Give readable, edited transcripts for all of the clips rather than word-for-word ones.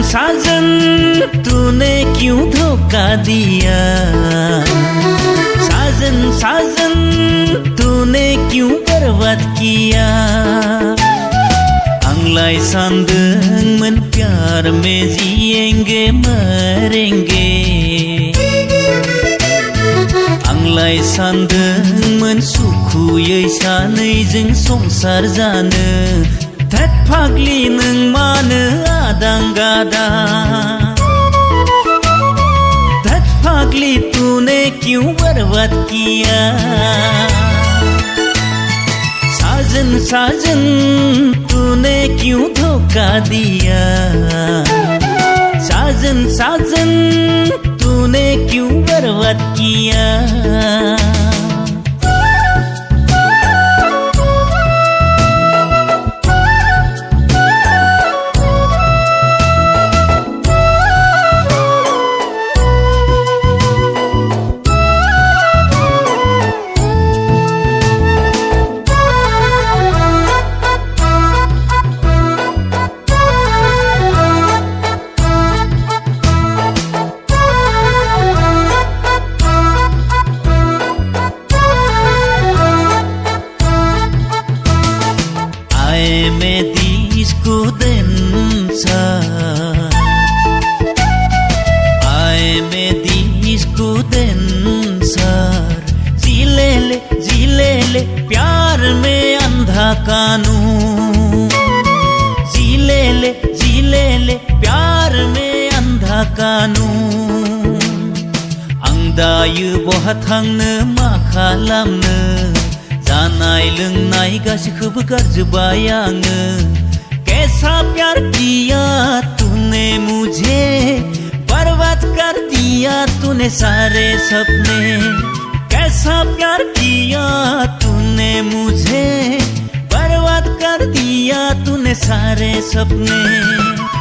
साजन तूने क्यों धोखा दिया। साजन साजन तूने क्यों बर्बाद किया। आंलाय सानदोंमोन प्यार में जिएंगे मरेंगे। आंलाय सानदोंमोन सुखुयै सानैजों संसार जानो। धत फाग्लि नों मानो आदां गादां। धत फाग्लि तूने क्यों बर्बाद किया। साजन साजन तूने क्यों धोखा दिया। साजन साजन तूने क्यों बर्बाद किया। me discutensar, ay me discutensar, जिले प्यार में अंधा कानून, जिले प्यार में अंधा कानून, आं दायो बहा थांनो मा खालामनो, जानाय लोंनाय गासैखौबो गारजोब्बाय आङो। कैसा प्यार किया तूने मुझे, बर्बाद कर दिया तूने सारे सपने। कैसा प्यार किया तूने मुझे, बर्बाद कर दिया तूने सारे सपने।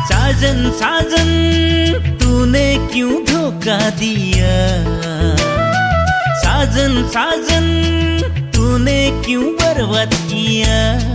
साजन साजन तूने क्यों धोखा दिया। साजन साजन तूने क्यों बर्बाद किया।